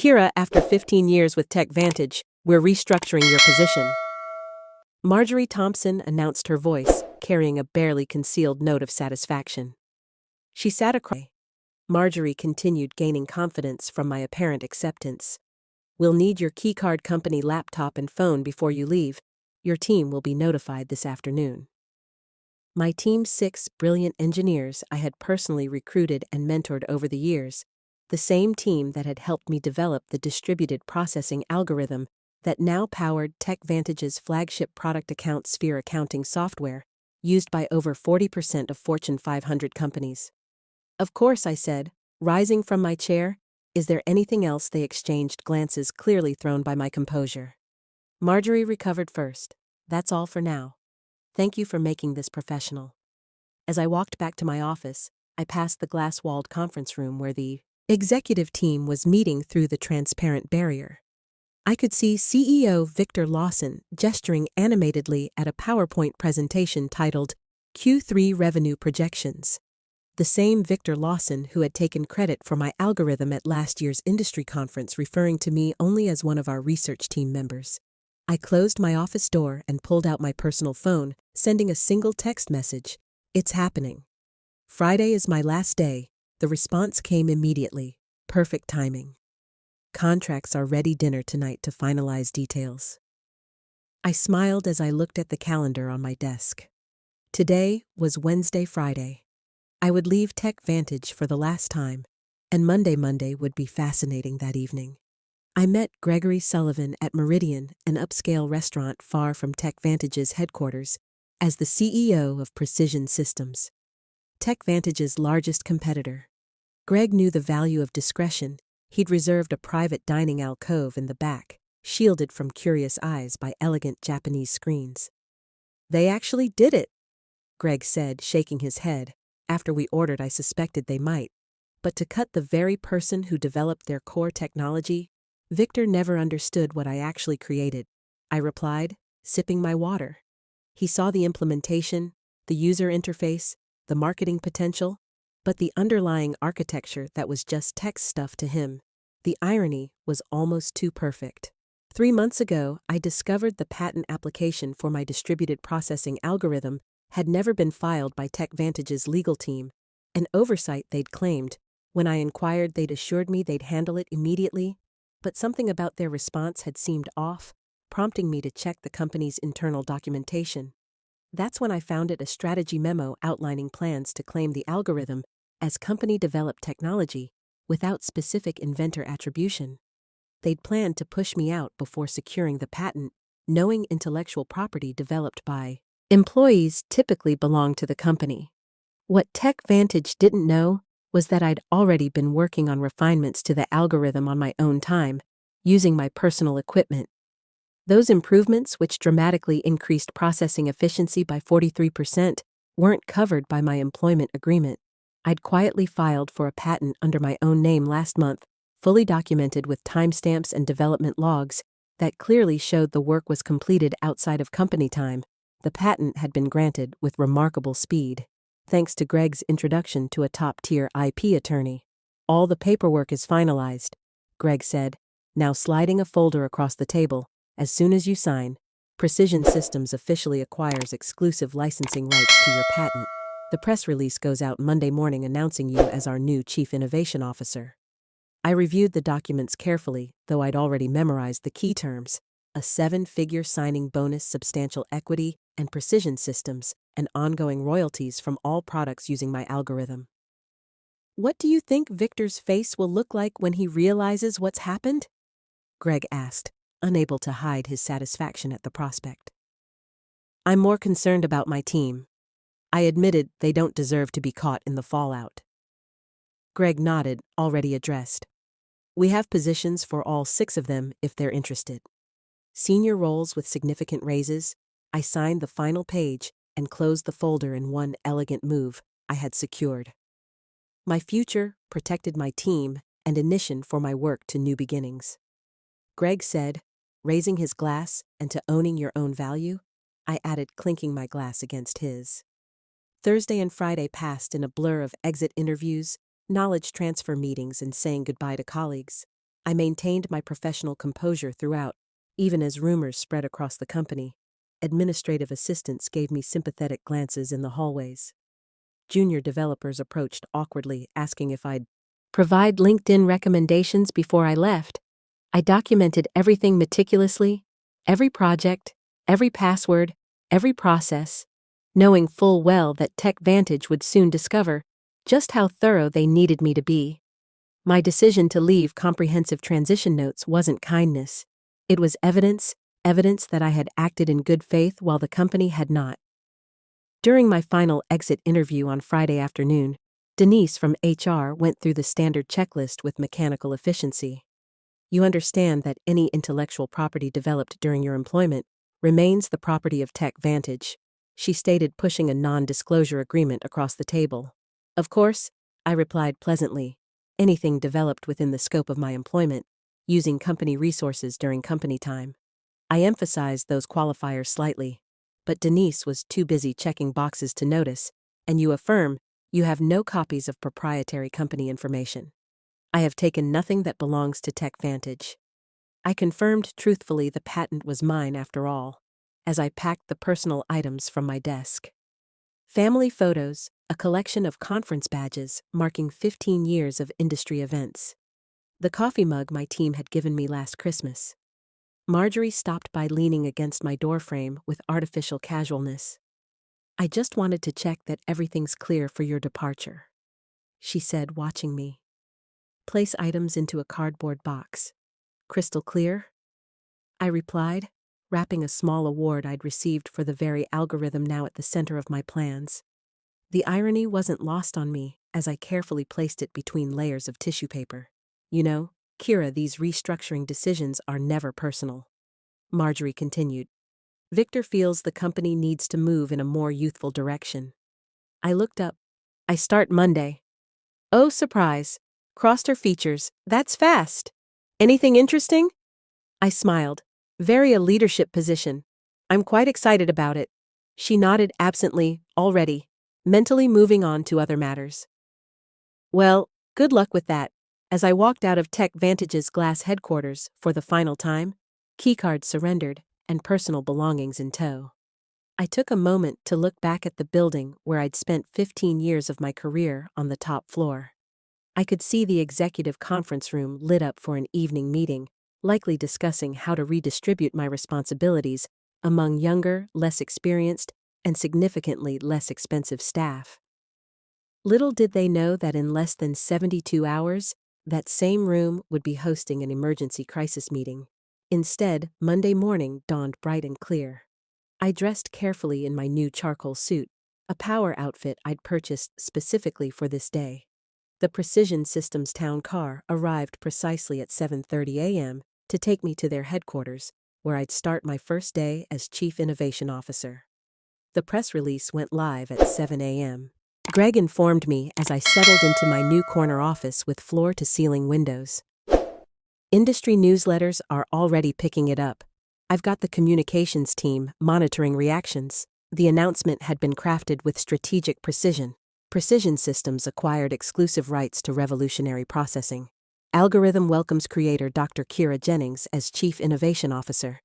Kira, after 15 years with TechVantage, we're restructuring your position. Marjorie Thompson announced, her voice carrying a barely concealed note of satisfaction. She sat across. Marjorie continued, gaining confidence from my apparent acceptance. We'll need your keycard company laptop and phone before you leave. Your team will be notified this afternoon. My team's 6 brilliant engineers I had personally recruited and mentored over the years, the same team that had helped me develop the distributed processing algorithm that now powered TechVantage's flagship product account Sphere accounting software, used by over 40% of Fortune 500 companies. Of course, I said, rising from my chair. Is there anything else? They exchanged glances, clearly thrown by my composure. Marjorie recovered first. That's all for now. Thank you for making this professional. As I walked back to my office, I passed the glass-walled conference room where the executive team was meeting through the transparent barrier. I could see CEO Victor Lawson gesturing animatedly at a PowerPoint presentation titled Q3 Revenue Projections. The same Victor Lawson who had taken credit for my algorithm at last year's industry conference, referring to me only as one of our research team members. I closed my office door and pulled out my personal phone, sending a single text message. It's happening. Friday is my last day. The response came immediately. Perfect timing. Contracts are ready. Dinner tonight to finalize details. I smiled as I looked at the calendar on my desk. Today was Friday. I would leave TechVantage for the last time, and Monday would be fascinating that evening. I met Gregory Sullivan at Meridian, an upscale restaurant far from TechVantage's headquarters, as the CEO of Precision Systems, TechVantage's largest competitor. Greg knew the value of discretion. He'd reserved a private dining alcove in the back, shielded from curious eyes by elegant Japanese screens. They actually did it, Greg said, shaking his head. After we ordered, I suspected they might. But to cut the very person who developed their core technology, Victor never understood what I actually created, I replied, sipping my water. He saw the implementation, the user interface, the marketing potential, but the underlying architecture that was just tech stuff to him. The irony was almost too perfect. 3 months ago, I discovered the patent application for my distributed processing algorithm had never been filed by TechVantage's legal team, an oversight they'd claimed. When I inquired, they'd assured me they'd handle it immediately, but something about their response had seemed off, prompting me to check the company's internal documentation. That's when I found a strategy memo outlining plans to claim the algorithm as company-developed technology without specific inventor attribution. They'd planned to push me out before securing the patent, knowing intellectual property developed by employees typically belonged to the company. What TechVantage didn't know was that I'd already been working on refinements to the algorithm on my own time, using my personal equipment. Those improvements, which dramatically increased processing efficiency by 43%, weren't covered by my employment agreement. I'd quietly filed for a patent under my own name last month, fully documented with timestamps and development logs that clearly showed the work was completed outside of company time. The patent had been granted with remarkable speed, thanks to Greg's introduction to a top-tier IP attorney. All the paperwork is finalized, Greg said, now sliding a folder across the table. As soon as you sign, Precision Systems officially acquires exclusive licensing rights to your patent. The press release goes out Monday morning announcing you as our new Chief Innovation Officer. I reviewed the documents carefully, though I'd already memorized the key terms: a 7-figure signing bonus, substantial equity, and Precision Systems, and ongoing royalties from all products using my algorithm. What do you think Victor's face will look like when he realizes what's happened? Greg asked, unable to hide his satisfaction at the prospect. I'm more concerned about my team. I admitted they don't deserve to be caught in the fallout. Greg nodded, already addressed. We have positions for all 6 of them if they're interested. Senior roles with significant raises. I signed the final page and closed the folder in one elegant move. I had secured my future, protected my team, and ignition for my work to new beginnings. Greg said, raising his glass, and to owning your own value, I added, clinking my glass against his. Thursday and Friday passed in a blur of exit interviews, knowledge transfer meetings, and saying goodbye to colleagues. I maintained my professional composure throughout, even as rumors spread across the company. Administrative assistants gave me sympathetic glances in the hallways. Junior developers approached awkwardly, asking if I'd provide LinkedIn recommendations before I left. I documented everything meticulously, every project, every password, every process, knowing full well that TechVantage would soon discover just how thorough they needed me to be. My decision to leave comprehensive transition notes wasn't kindness. It was evidence that I had acted in good faith while the company had not. During my final exit interview on Friday afternoon, Denise from HR went through the standard checklist with mechanical efficiency. You understand that any intellectual property developed during your employment remains the property of TechVantage, she stated, pushing a non-disclosure agreement across the table. Of course, I replied pleasantly. Anything developed within the scope of my employment, using company resources during company time. I emphasized those qualifiers slightly, but Denise was too busy checking boxes to notice, and you affirm you have no copies of proprietary company information. I have taken nothing that belongs to TechVantage. I confirmed truthfully the patent was mine after all, as I packed the personal items from my desk. Family photos, a collection of conference badges marking 15 years of industry events. The coffee mug my team had given me last Christmas. Marjorie stopped by, leaning against my doorframe with artificial casualness. I just wanted to check that everything's clear for your departure, she said, watching me. Place items into a cardboard box. Crystal clear? I replied, wrapping a small award I'd received for the very algorithm now at the center of my plans. The irony wasn't lost on me as I carefully placed it between layers of tissue paper. You know, Kira, these restructuring decisions are never personal. Marjorie continued. Victor feels the company needs to move in a more youthful direction. I looked up. I start Monday. Oh, surprise. Crossed her features. That's fast. Anything interesting? I smiled. Very a leadership position. I'm quite excited about it. She nodded absently, already, mentally moving on to other matters. Well, good luck with that. As I walked out of TechVantage's glass headquarters for the final time, keycards surrendered and personal belongings in tow. I took a moment to look back at the building where I'd spent 15 years of my career on the top floor. I could see the executive conference room lit up for an evening meeting, likely discussing how to redistribute my responsibilities among younger, less experienced, and significantly less expensive staff. Little did they know that in less than 72 hours, that same room would be hosting an emergency crisis meeting. Instead, Monday morning dawned bright and clear. I dressed carefully in my new charcoal suit, a power outfit I'd purchased specifically for this day. The Precision Systems town car arrived precisely at 7:30 a.m. to take me to their headquarters, where I'd start my first day as Chief Innovation Officer. The press release went live at 7 a.m. Greg informed me as I settled into my new corner office with floor-to-ceiling windows. Industry newsletters are already picking it up. I've got the communications team monitoring reactions. The announcement had been crafted with strategic precision. Precision Systems acquired exclusive rights to revolutionary processing. Algorithm welcomes creator Dr. Kira Jennings as Chief Innovation Officer.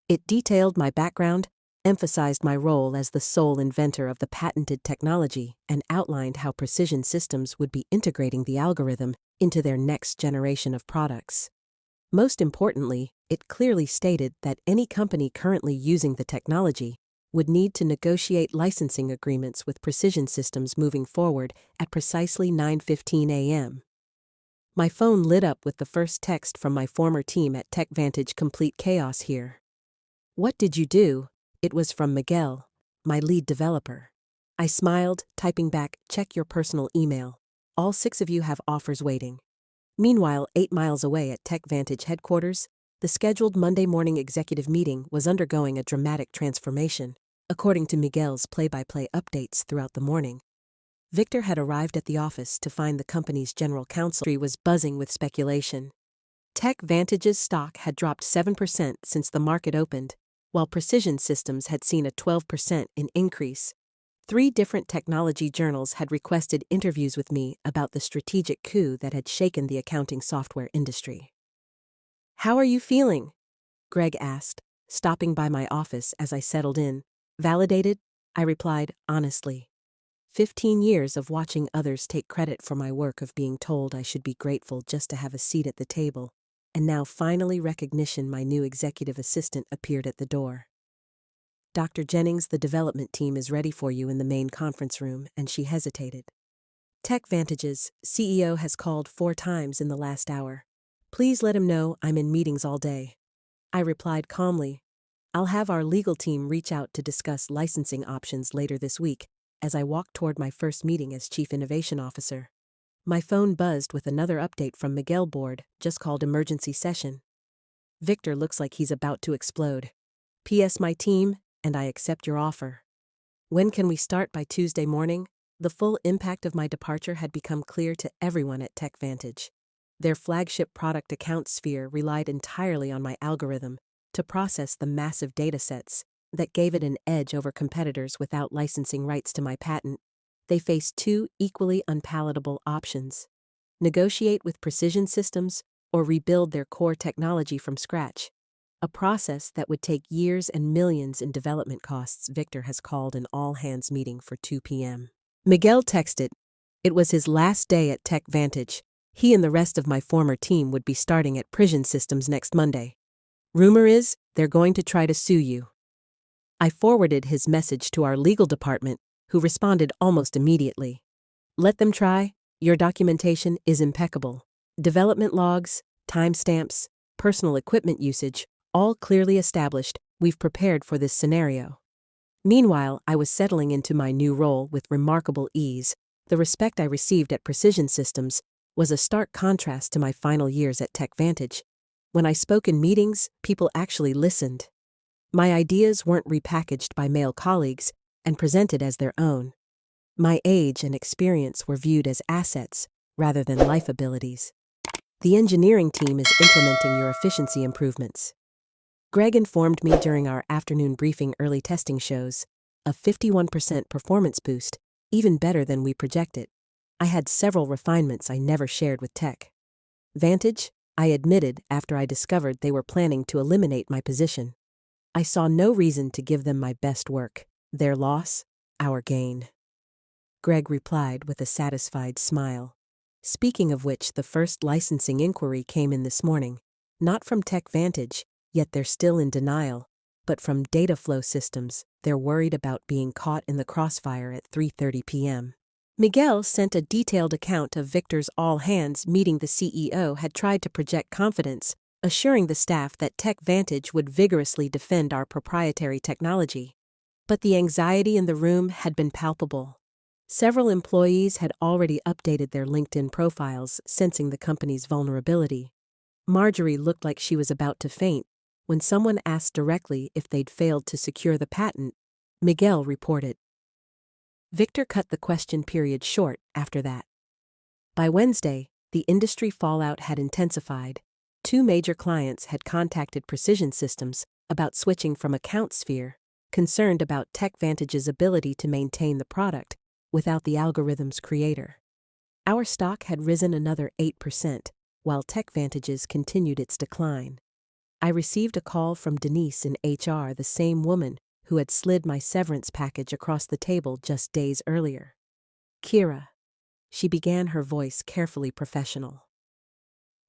It detailed my background, emphasized my role as the sole inventor of the patented technology, and outlined how Precision Systems would be integrating the algorithm into their next generation of products. Most importantly, it clearly stated that any company currently using the technology would need to negotiate licensing agreements with Precision Systems moving forward at precisely 9:15 a.m. My phone lit up with the first text from my former team at TechVantage. Complete chaos here. What did you do? It was from Miguel, my lead developer. I smiled, typing back, check your personal email. All 6 of you have offers waiting. Meanwhile, 8 miles away at TechVantage headquarters, the scheduled Monday morning executive meeting was undergoing a dramatic transformation, according to Miguel's play-by-play updates throughout the morning. Victor had arrived at the office to find the company's general counsel was buzzing with speculation. TechVantage's stock had dropped 7% since the market opened, while Precision Systems had seen a 12% increase. 3 different technology journals had requested interviews with me about the strategic coup that had shaken the accounting software industry. How are you feeling? Greg asked, stopping by my office as I settled in. Validated? I replied honestly. 15 years of watching others take credit for my work, of being told I should be grateful just to have a seat at the table, and now finally recognition. My new executive assistant appeared at the door. Dr. Jennings, the development team is ready for you in the main conference room, and she hesitated. TechVantage's CEO has called 4 times in the last hour. Please let him know I'm in meetings all day. I replied calmly. I'll have our legal team reach out to discuss licensing options later this week, as I walked toward my first meeting as Chief Innovation Officer. My phone buzzed with another update from Miguel. Board just called emergency session. Victor looks like he's about to explode. P.S. My team, and I accept your offer. When can we start? By Tuesday morning? The full impact of my departure had become clear to everyone at TechVantage. Their flagship product, AccountSphere, relied entirely on my algorithm to process the massive datasets that gave it an edge over competitors without licensing rights to my patent. They faced 2 equally unpalatable options: negotiate with Precision Systems or rebuild their core technology from scratch, a process that would take years and millions in development costs. Victor has called an all-hands meeting for 2 p.m. Miguel texted. It was his last day at TechVantage. He and the rest of my former team would be starting at Precision Systems next Monday. Rumor is they're going to try to sue you. I forwarded his message to our legal department, who responded almost immediately. Let them try. Your documentation is impeccable. Development logs, timestamps, personal equipment usage, all clearly established. We've prepared for this scenario. Meanwhile, I was settling into my new role with remarkable ease. The respect I received at Precision Systems was a stark contrast to my final years at TechVantage. When I spoke in meetings, people actually listened. My ideas weren't repackaged by male colleagues and presented as their own. My age and experience were viewed as assets rather than life abilities. The engineering team is implementing your efficiency improvements. Greg informed me during our afternoon briefing. Early testing shows a 51% performance boost, even better than we projected. I had several refinements I never shared with TechVantage, I admitted after I discovered they were planning to eliminate my position. I saw no reason to give them my best work. Their loss, our gain. Greg replied with a satisfied smile. Speaking of which, the first licensing inquiry came in this morning. Not from TechVantage, yet they're still in denial, but from Dataflow Systems. They're worried about being caught in the crossfire at 3:30 p.m. Miguel sent a detailed account of Victor's all-hands meeting. The CEO had tried to project confidence, assuring the staff that TechVantage would vigorously defend our proprietary technology. But the anxiety in the room had been palpable. Several employees had already updated their LinkedIn profiles, sensing the company's vulnerability. Marjorie looked like she was about to faint when someone asked directly if they'd failed to secure the patent. Miguel reported. Victor cut the question period short after that. By Wednesday, the industry fallout had intensified. 2 major clients had contacted Precision Systems about switching from AccountSphere, concerned about TechVantage's ability to maintain the product without the algorithm's creator. Our stock had risen another 8%, while TechVantage's continued its decline. I received a call from Denise in HR, the same woman who had slid my severance package across the table just days earlier. Kira. She began, her voice carefully professional.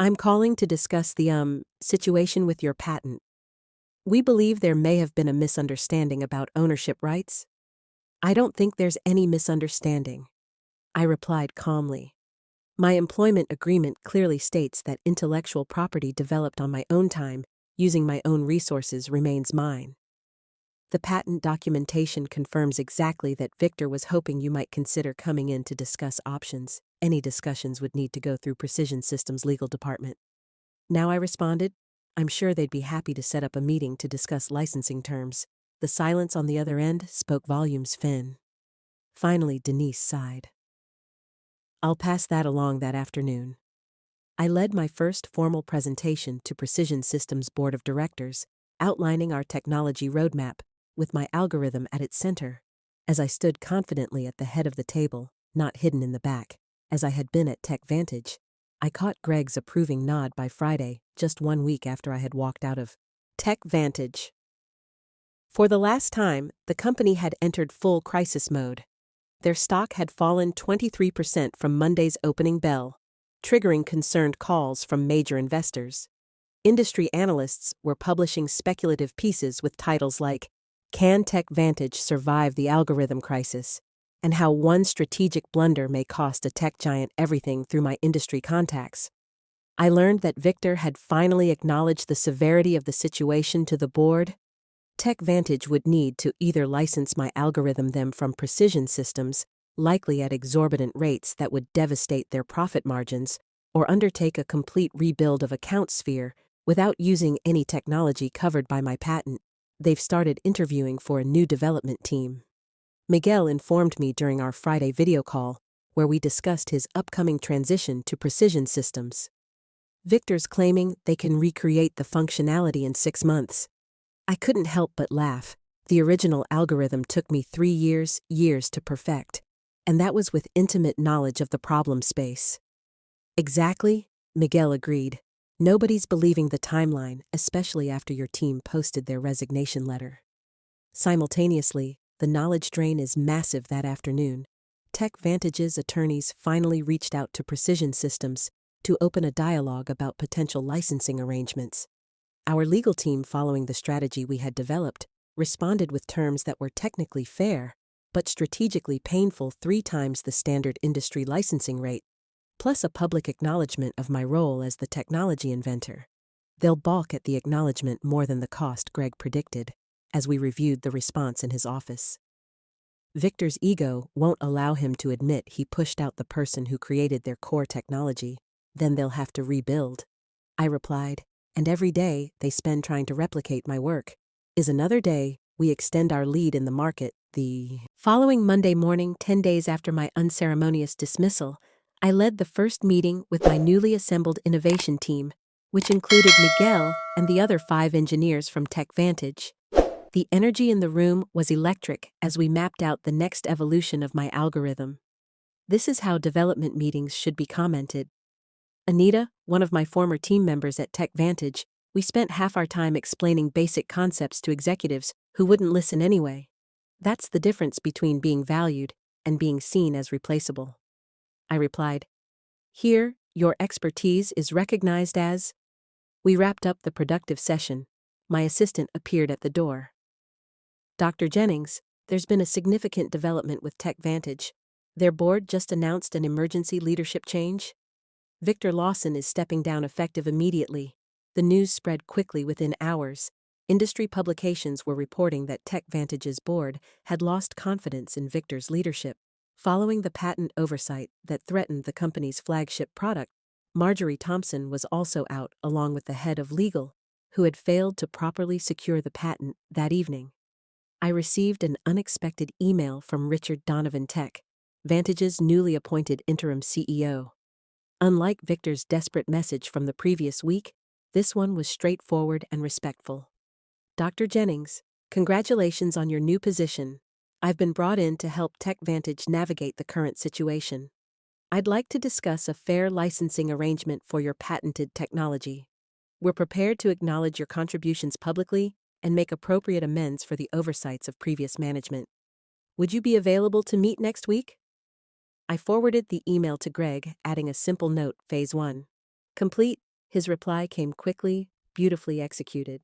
I'm calling to discuss the, situation with your patent. We believe there may have been a misunderstanding about ownership rights. I don't think there's any misunderstanding. I replied calmly. My employment agreement clearly states that intellectual property developed on my own time, using my own resources, remains mine. The patent documentation confirms exactly that. Victor was hoping you might consider coming in to discuss options. Any discussions would need to go through Precision Systems' legal department. Now, I responded, I'm sure they'd be happy to set up a meeting to discuss licensing terms. The silence on the other end spoke volumes. Finn. Finally, Denise sighed. I'll pass that along that afternoon. I led my first formal presentation to Precision Systems' board of directors, outlining our technology roadmap, with my algorithm at its center. As I stood confidently at the head of the table, not hidden in the back, as I had been at TechVantage, I caught Greg's approving nod by Friday, just 1 week after I had walked out of TechVantage. For the last time, the company had entered full crisis mode. Their stock had fallen 23% from Monday's opening bell, triggering concerned calls from major investors. Industry analysts were publishing speculative pieces with titles like, "Can TechVantage survive the algorithm crisis?" and how one strategic blunder may cost a tech giant everything through my industry contacts. I learned that Victor had finally acknowledged the severity of the situation to the board. TechVantage would need to either license my algorithm them from Precision Systems, likely at exorbitant rates that would devastate their profit margins, or undertake a complete rebuild of AccountSphere without using any technology covered by my patent. They've started interviewing for a new development team. Miguel informed me during our Friday video call, where we discussed his upcoming transition to Precision Systems. Victor's claiming they can recreate the functionality in 6 months. I couldn't help but laugh. The original algorithm took me 3 years to perfect, and that was with intimate knowledge of the problem space. Exactly, Miguel agreed. Nobody's believing the timeline, especially after your team posted their resignation letter. Simultaneously, the knowledge drain is massive that afternoon. TechVantage's attorneys finally reached out to Precision Systems to open a dialogue about potential licensing arrangements. Our legal team, following the strategy we had developed, responded with terms that were technically fair, but strategically painful, 3 times the standard industry licensing rate, plus a public acknowledgement of my role as the technology inventor. They'll balk at the acknowledgement more than the cost, Greg predicted, as we reviewed the response in his office. Victor's ego won't allow him to admit he pushed out the person who created their core technology. Then they'll have to rebuild. I replied, and every day they spend trying to replicate my work is another day we extend our lead in the market. The following Monday morning, 10 days after my unceremonious dismissal, I led the first meeting with my newly assembled innovation team, which included Miguel and the other 5 engineers from TechVantage. The energy in the room was electric as we mapped out the next evolution of my algorithm. This is how development meetings should be commented. Anita, one of my former team members at TechVantage, we spent half our time explaining basic concepts to executives who wouldn't listen anyway. That's the difference between being valued and being seen as replaceable. I replied, "Here, your expertise is recognized as..." We wrapped up the productive session. My assistant appeared at the door. "Dr. Jennings, there's been a significant development with TechVantage. Their board just announced an emergency leadership change. Victor Lawson is stepping down effective immediately." The news spread quickly within hours. Industry publications were reporting that TechVantage's board had lost confidence in Victor's leadership. Following the patent oversight that threatened the company's flagship product, Marjorie Thompson was also out along with the head of legal, who had failed to properly secure the patent that evening. I received an unexpected email from Richard Donovan, TechVantage's newly appointed interim CEO. Unlike Victor's desperate message from the previous week, this one was straightforward and respectful. "Dr. Jennings, congratulations on your new position. I've been brought in to help TechVantage navigate the current situation. I'd like to discuss a fair licensing arrangement for your patented technology. We're prepared to acknowledge your contributions publicly and make appropriate amends for the oversights of previous management. Would you be available to meet next week?" I forwarded the email to Greg, adding a simple note, Phase 1. Complete. His reply came quickly, beautifully executed.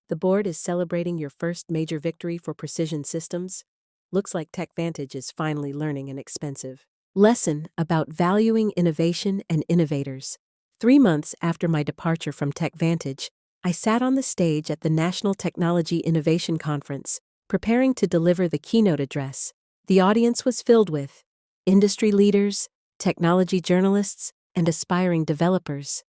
"The board is celebrating your first major victory for Precision Systems. Looks like TechVantage is finally learning an expensive lesson about valuing innovation and innovators." 3 months after my departure from TechVantage, I sat on the stage at the National Technology Innovation Conference, preparing to deliver the keynote address. The audience was filled with industry leaders, technology journalists, and aspiring developers,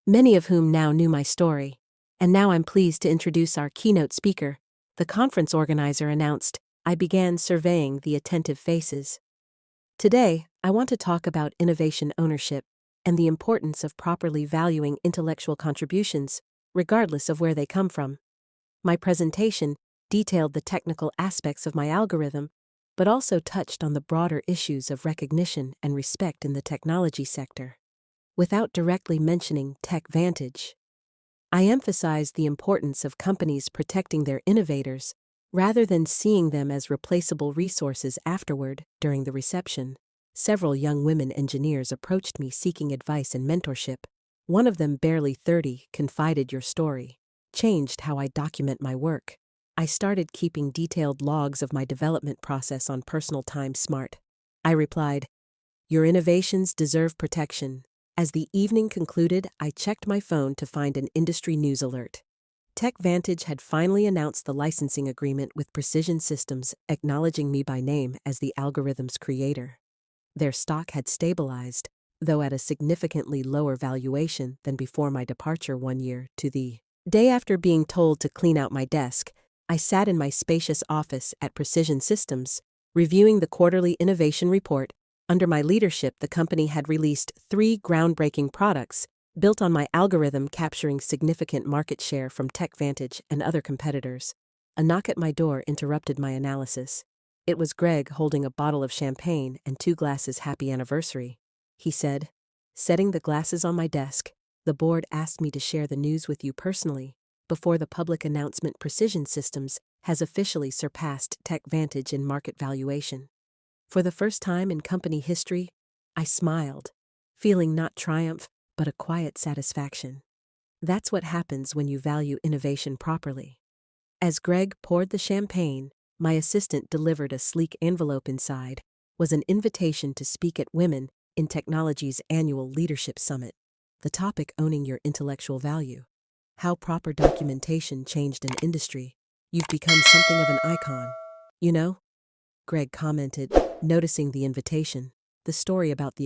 many of whom now knew my story. And now I'm pleased to introduce our keynote speaker. The conference organizer announced. I began surveying the attentive faces. Today, I want to talk about innovation ownership and the importance of properly valuing intellectual contributions, regardless of where they come from. My presentation detailed the technical aspects of my algorithm, but also touched on the broader issues of recognition and respect in the technology sector. without directly mentioning TechVantage. I emphasized the importance of companies protecting their innovators rather than seeing them as replaceable resources afterward. During the reception, several young women engineers approached me seeking advice and mentorship. One of them, barely 30, confided, "Your story changed how I document my work. I started keeping detailed logs of my development process on Personal Time Smart." I replied, "Your innovations deserve protection." As the evening concluded, I checked my phone to find an industry news alert. TechVantage had finally announced the licensing agreement with Precision Systems, acknowledging me by name as the algorithm's creator. Their stock had stabilized, though at a significantly lower valuation than before my departure 1 year. To the day after being told to clean out my desk, I sat in my spacious office at Precision Systems, reviewing the quarterly innovation report. Under my leadership, the company had released 3 groundbreaking products built on my algorithm, capturing significant market share from TechVantage and other competitors. A knock at my door interrupted my analysis. It was Greg, holding a bottle of champagne and 2 glasses. "Happy anniversary," he said, setting the glasses on my desk. "The board asked me to share the news with you personally before the public announcement. Precision Systems has officially surpassed TechVantage in market valuation." For the first time in company history, I smiled, feeling not triumph, but a quiet satisfaction. That's what happens when you value innovation properly. As Greg poured the champagne, my assistant delivered a sleek envelope. Inside was an invitation to speak at Women in Technology's annual Leadership Summit. The topic: owning your intellectual value. How proper documentation changed an industry. "You've become something of an icon, you know," Greg commented, noticing the invitation. The story about the